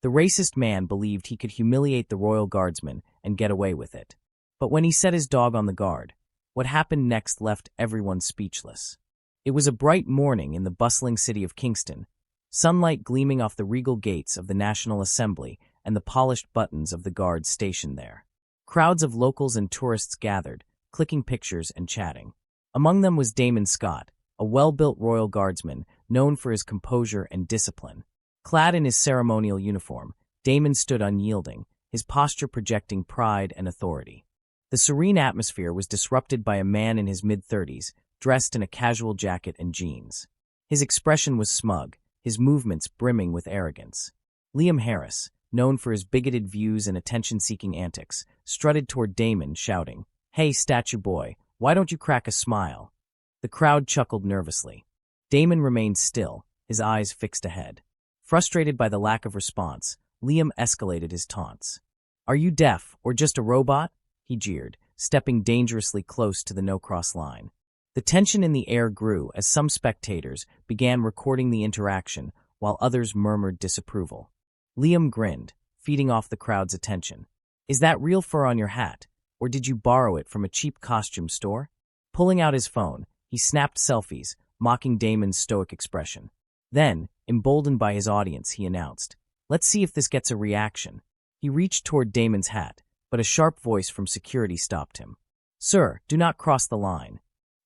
The racist man believed he could humiliate the royal guardsman and get away with it. But when he set his dog on the guard, what happened next left everyone speechless. It was a bright morning in the bustling city of Kingston, sunlight gleaming off the regal gates of the National Assembly and the polished buttons of the guards stationed there. Crowds of locals and tourists gathered, clicking pictures and chatting. Among them was Damon Scott, a well-built royal guardsman known for his composure and discipline. Clad in his ceremonial uniform, Damon stood unyielding, his posture projecting pride and authority. The serene atmosphere was disrupted by a man in his mid-30s, dressed in a casual jacket and jeans. His expression was smug, his movements brimming with arrogance. Liam Harris, known for his bigoted views and attention-seeking antics, strutted toward Damon, shouting, "Hey, statue boy, why don't you crack a smile?" The crowd chuckled nervously. Damon remained still, his eyes fixed ahead. Frustrated by the lack of response, Liam escalated his taunts. "Are you deaf, or just a robot?" he jeered, stepping dangerously close to the no-cross line. The tension in the air grew as some spectators began recording the interaction while others murmured disapproval. Liam grinned, feeding off the crowd's attention. "Is that real fur on your hat, or did you borrow it from a cheap costume store?" Pulling out his phone, he snapped selfies, mocking Damon's stoic expression. Then, emboldened by his audience, he announced, "Let's see if this gets a reaction." He reached toward Damon's hat, but a sharp voice from security stopped him. "Sir, do not cross the line."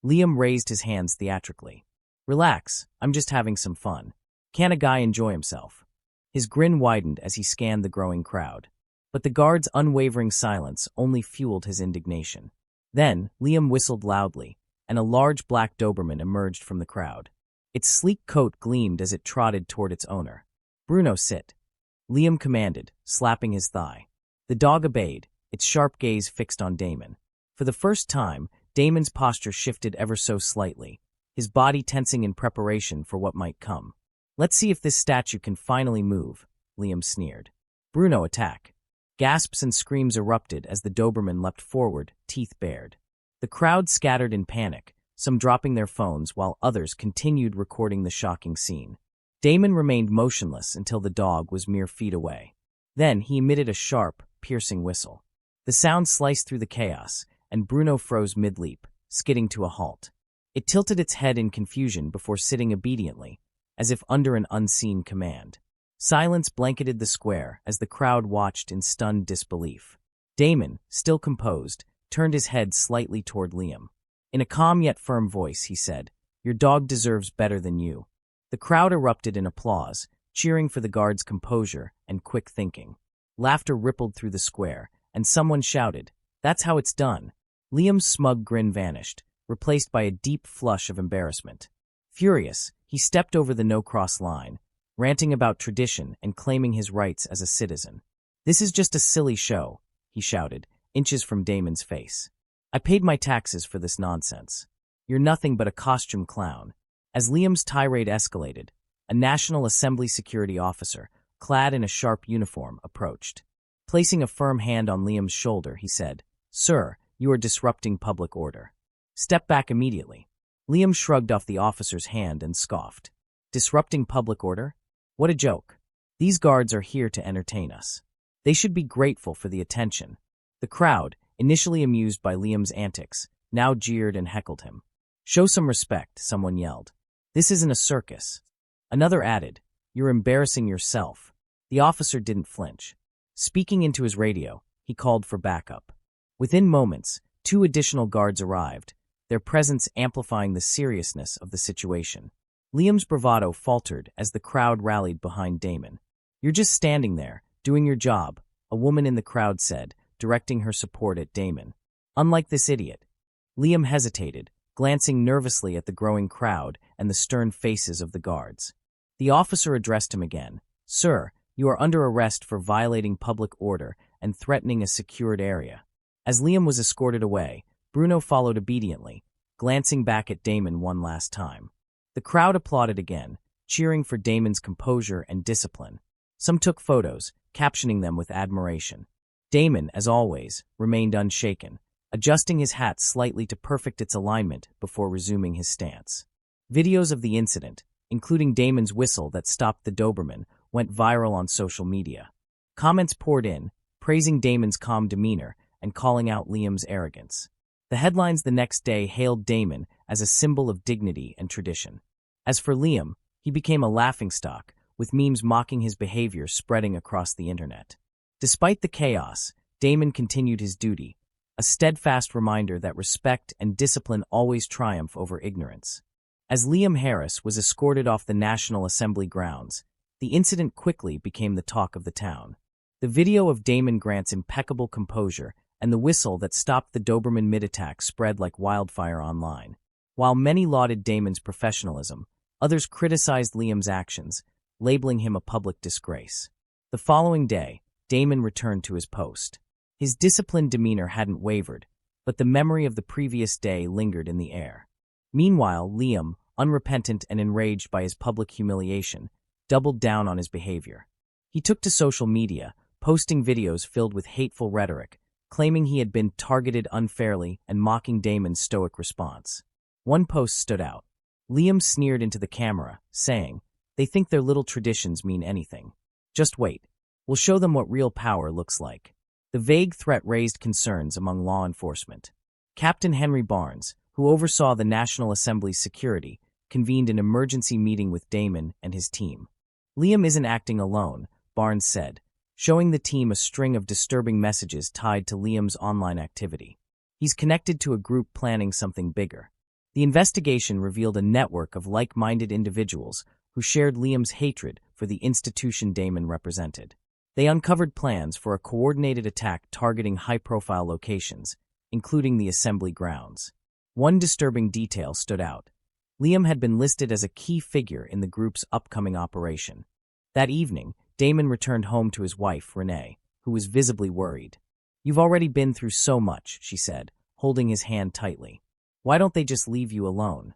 Liam raised his hands theatrically. "Relax, I'm just having some fun. Can't a guy enjoy himself?" His grin widened as he scanned the growing crowd. But the guard's unwavering silence only fueled his indignation. Then, Liam whistled loudly, and a large black Doberman emerged from the crowd. Its sleek coat gleamed as it trotted toward its owner. "Bruno, sit," Liam commanded, slapping his thigh. The dog obeyed, its sharp gaze fixed on Damon. For the first time, Damon's posture shifted ever so slightly, his body tensing in preparation for what might come. "Let's see if this statue can finally move," Liam sneered. "Bruno, attack." Gasps and screams erupted as the Doberman leapt forward, teeth bared. The crowd scattered in panic, some dropping their phones while others continued recording the shocking scene. Damon remained motionless until the dog was mere feet away. Then he emitted a sharp, piercing whistle. The sound sliced through the chaos, and Bruno froze mid-leap, skidding to a halt. It tilted its head in confusion before sitting obediently, as if under an unseen command. Silence blanketed the square as the crowd watched in stunned disbelief. Damon, still composed, turned his head slightly toward Liam. In a calm yet firm voice, he said, "Your dog deserves better than you." The crowd erupted in applause, cheering for the guard's composure and quick thinking. Laughter rippled through the square, and someone shouted, "That's how it's done." Liam's smug grin vanished, replaced by a deep flush of embarrassment. Furious, he stepped over the no-cross line, ranting about tradition and claiming his rights as a citizen. "This is just a silly show," he shouted, inches from Damon's face. "I paid my taxes for this nonsense. You're nothing but a costume clown." As Liam's tirade escalated, a National Assembly security officer, clad in a sharp uniform, approached. Placing a firm hand on Liam's shoulder, he said, "Sir, you are disrupting public order. Step back immediately." Liam shrugged off the officer's hand and scoffed. "Disrupting public order? What a joke. These guards are here to entertain us. They should be grateful for the attention." The crowd, initially amused by Liam's antics, now jeered and heckled him. "Show some respect," someone yelled. "This isn't a circus." Another added, "You're embarrassing yourself." The officer didn't flinch. Speaking into his radio, he called for backup. Within moments, 2 additional guards arrived, their presence amplifying the seriousness of the situation. Liam's bravado faltered as the crowd rallied behind Damon. "You're just standing there, doing your job," a woman in the crowd said, directing her support at Damon. "Unlike this idiot." Liam hesitated, glancing nervously at the growing crowd and the stern faces of the guards. The officer addressed him again. "Sir, you are under arrest for violating public order and threatening a secured area." As Liam was escorted away, Bruno followed obediently, glancing back at Damon one last time. The crowd applauded again, cheering for Damon's composure and discipline. Some took photos, captioning them with admiration. Damon, as always, remained unshaken, adjusting his hat slightly to perfect its alignment before resuming his stance. Videos of the incident, including Damon's whistle that stopped the Doberman, went viral on social media. Comments poured in, praising Damon's calm demeanor and calling out Liam's arrogance. The headlines the next day hailed Damon as a symbol of dignity and tradition. As for Liam, he became a laughingstock, with memes mocking his behavior spreading across the internet. Despite the chaos, Damon continued his duty, a steadfast reminder that respect and discipline always triumph over ignorance. As Liam Harris was escorted off the National Assembly grounds, the incident quickly became the talk of the town. The video of Damon Grant's impeccable composure and the whistle that stopped the Doberman mid-attack spread like wildfire online. While many lauded Damon's professionalism, others criticized Liam's actions, labeling him a public disgrace. The following day, Damon returned to his post. His disciplined demeanor hadn't wavered, but the memory of the previous day lingered in the air. Meanwhile, Liam, unrepentant and enraged by his public humiliation, doubled down on his behavior. He took to social media, posting videos filled with hateful rhetoric, claiming he had been targeted unfairly and mocking Damon's stoic response. One post stood out. Liam sneered into the camera, saying, "They think their little traditions mean anything. Just wait. We'll show them what real power looks like." The vague threat raised concerns among law enforcement. Captain Henry Barnes, who oversaw the National Assembly's security, convened an emergency meeting with Damon and his team. "Liam isn't acting alone," Barnes said, showing the team a string of disturbing messages tied to Liam's online activity. "He's connected to a group planning something bigger." The investigation revealed a network of like-minded individuals who shared Liam's hatred for the institution Damon represented. They uncovered plans for a coordinated attack targeting high-profile locations, including the assembly grounds. One disturbing detail stood out. Liam had been listed as a key figure in the group's upcoming operation. That evening, Damon returned home to his wife, Renee, who was visibly worried. "You've already been through so much," she said, holding his hand tightly. "Why don't they just leave you alone?"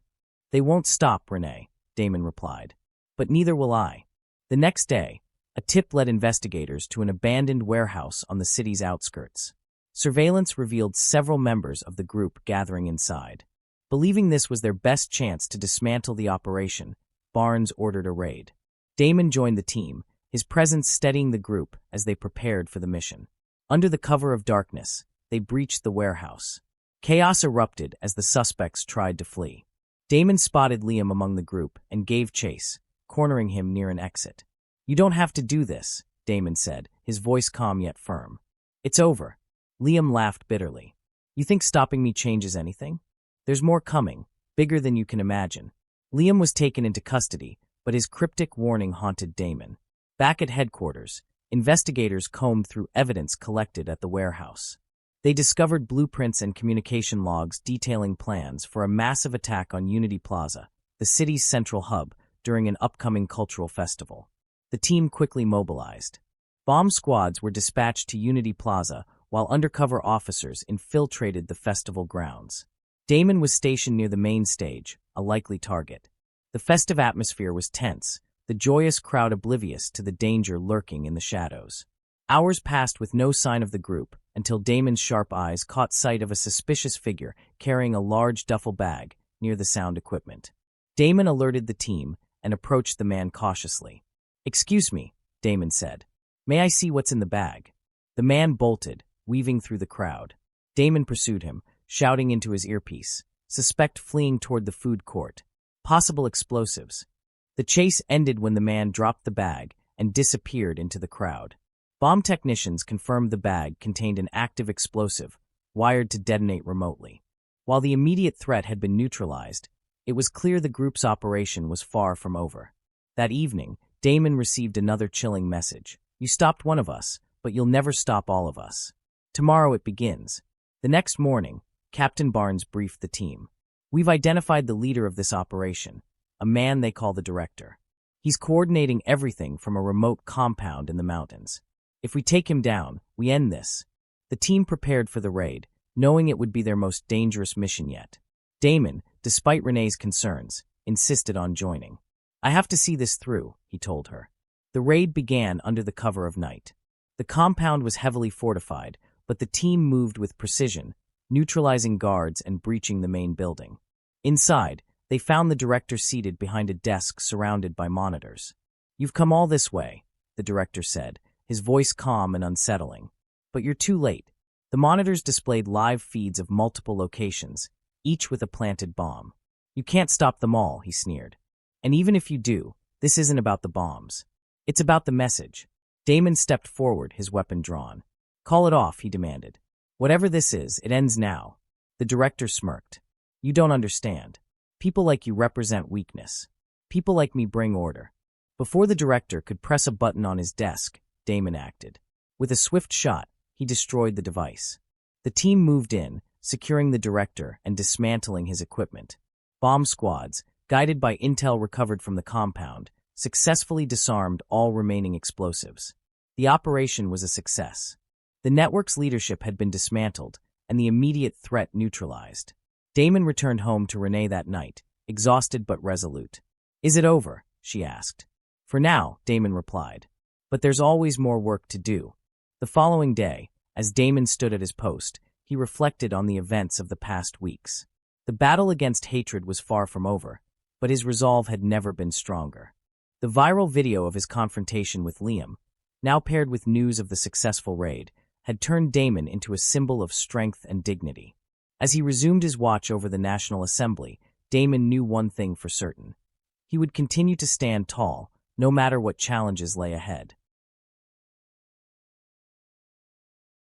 "They won't stop, Renee," Damon replied. "But neither will I." The next day, a tip led investigators to an abandoned warehouse on the city's outskirts. Surveillance revealed several members of the group gathering inside. Believing this was their best chance to dismantle the operation, Barnes ordered a raid. Damon joined the team, his presence steadying the group as they prepared for the mission. Under the cover of darkness, they breached the warehouse. Chaos erupted as the suspects tried to flee. Damon spotted Liam among the group and gave chase, cornering him near an exit. "You don't have to do this," Damon said, his voice calm yet firm. "It's over." Liam laughed bitterly. "You think stopping me changes anything? There's more coming, bigger than you can imagine." Liam was taken into custody, but his cryptic warning haunted Damon. Back at headquarters, investigators combed through evidence collected at the warehouse. They discovered blueprints and communication logs detailing plans for a massive attack on Unity Plaza, the city's central hub, during an upcoming cultural festival. The team quickly mobilized. Bomb squads were dispatched to Unity Plaza while undercover officers infiltrated the festival grounds. Damon was stationed near the main stage, a likely target. The festive atmosphere was tense, the joyous crowd oblivious to the danger lurking in the shadows. Hours passed with no sign of the group until Damon's sharp eyes caught sight of a suspicious figure carrying a large duffel bag near the sound equipment. Damon alerted the team and approached the man cautiously. "Excuse me," Damon said. "May I see what's in the bag?" The man bolted, weaving through the crowd. Damon pursued him, shouting into his earpiece, "Suspect fleeing toward the food court. Possible explosives." The chase ended when the man dropped the bag and disappeared into the crowd. Bomb technicians confirmed the bag contained an active explosive, wired to detonate remotely. While the immediate threat had been neutralized, it was clear the group's operation was far from over. That evening, Damon received another chilling message. "You stopped one of us, but you'll never stop all of us. Tomorrow it begins." The next morning, Captain Barnes briefed the team. "We've identified the leader of this operation, a man they call the director. He's coordinating everything from a remote compound in the mountains. If we take him down, we end this." The team prepared for the raid, knowing it would be their most dangerous mission yet. Damon, despite Renee's concerns, insisted on joining. "I have to see this through," he told her. The raid began under the cover of night. The compound was heavily fortified, but the team moved with precision, neutralizing guards and breaching the main building. Inside, they found the director seated behind a desk surrounded by monitors. "You've come all this way," the director said, his voice calm and unsettling. But you're too late. The monitors displayed live feeds of multiple locations, each with a planted bomb. You can't stop them all, he sneered. And even if you do, this isn't about the bombs. It's about the message. Damon stepped forward, his weapon drawn. Call it off, he demanded. Whatever this is, it ends now. The director smirked. You don't understand. People like you represent weakness. People like me bring order. Before the director could press a button on his desk, Damon acted. With a swift shot, he destroyed the device. The team moved in, securing the director and dismantling his equipment. Bomb squads, guided by intel recovered from the compound, successfully disarmed all remaining explosives. The operation was a success. The network's leadership had been dismantled, and the immediate threat neutralized. Damon returned home to Renee that night, exhausted but resolute. Is it over? She asked. For now, Damon replied. But there's always more work to do. The following day, as Damon stood at his post, he reflected on the events of the past weeks. The battle against hatred was far from over, but his resolve had never been stronger. The viral video of his confrontation with Liam, now paired with news of the successful raid, had turned Damon into a symbol of strength and dignity. As he resumed his watch over the National Assembly, Damon knew one thing for certain. He would continue to stand tall, no matter what challenges lay ahead.